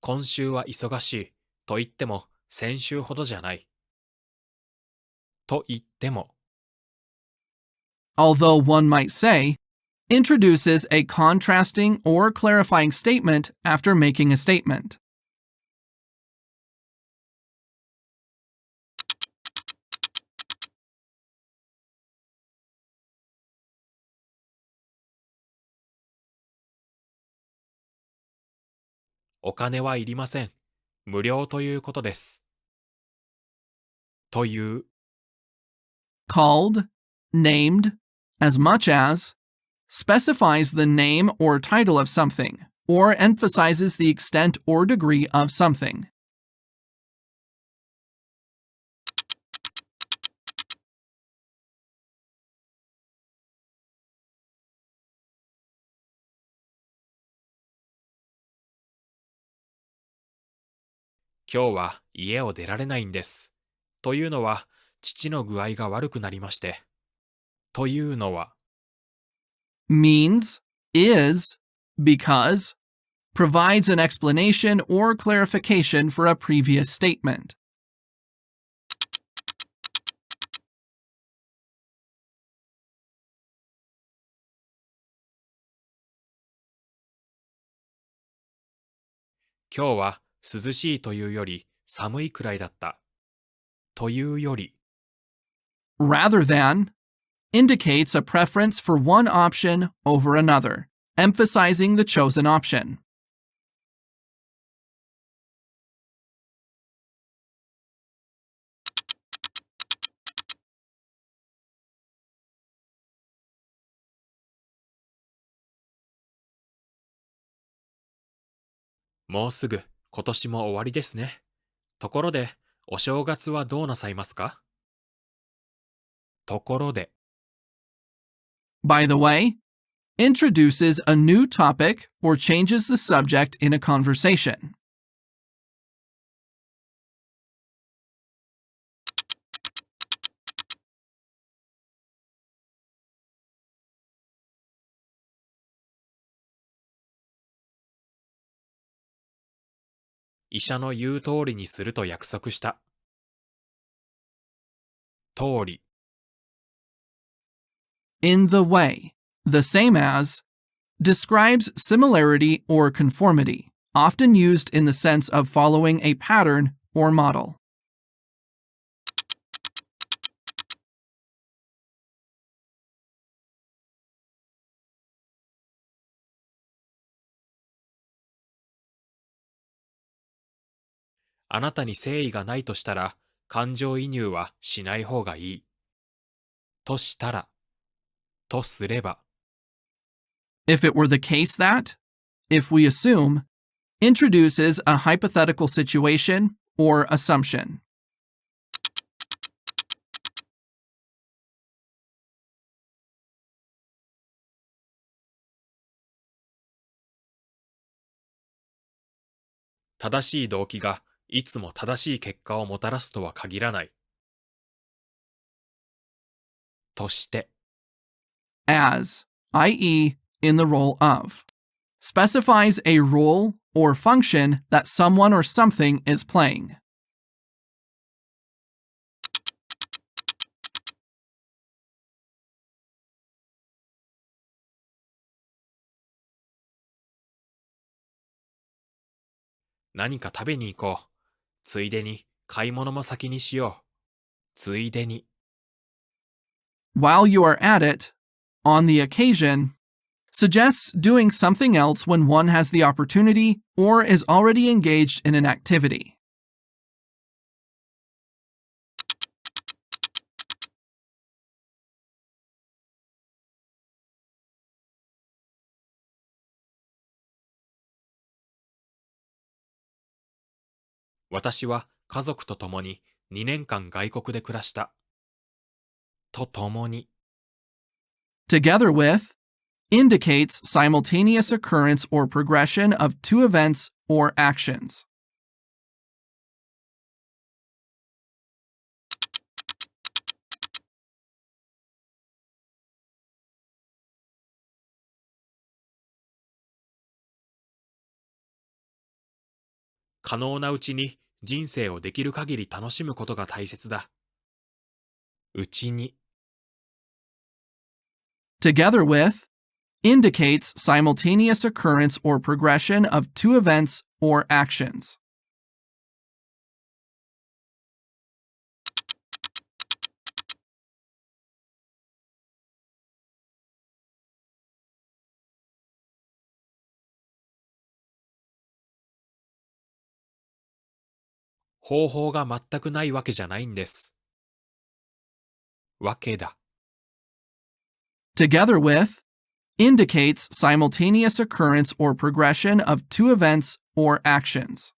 今週は忙しい。と言っても、先週ほどじゃない。と言っても、although one might say, introduces a contrasting or clarifying statement after making a statement. お金はいりません。無料ということです。という、Called, named, as much as, specifies the name or title of something, or emphasizes the extent or degree of something. 今日は家を出られないんです。というのは、父の具合が悪くなりまして。というのは、means, is, because, provides an explanation or clarification for a previous statement. 今日は涼しいというより寒いくらいだった。というより、rather than indicates a preference for one option over another, emphasizing the chosen option. もうすぐ今年も終わりですね。ところで、お正月はどうなさいますか？ところで、By the way, introduces a new topic or changes the subject in a conversation. 医者の言う通りにすると約束した。通り、In the way, the same as, describes similarity or conformity, often used in the sense of following a pattern or model. あなたに誠意がないとしたら、感情移入はしない方がいい。としたら、とすれば、If it were the case that, if we assume, introduces a hypothetical situation or assumption. 正しい動機がいつも正しい結果をもたらすとは限らない。として、as, i.e., in the role of, specifies a role or function that someone or something is playing. 何か食べに行こう。ついでに買い物も先にしよう。ついでに、While you are at it, on the occasion, suggests doing something else when one has the opportunity or is already engaged in an activity. 私は家族と共に2年間外国で暮らした。と共に、Together with indicates simultaneous occurrence or progression of two events or actions. 可能なうちに人生をできる限り楽しむことが大切だ。うちに、Together with indicates simultaneous occurrence or progression of two events or actions. 方法が全くないわけじゃないんです。わけだ。Together with indicates simultaneous occurrence or progression of two events or actions.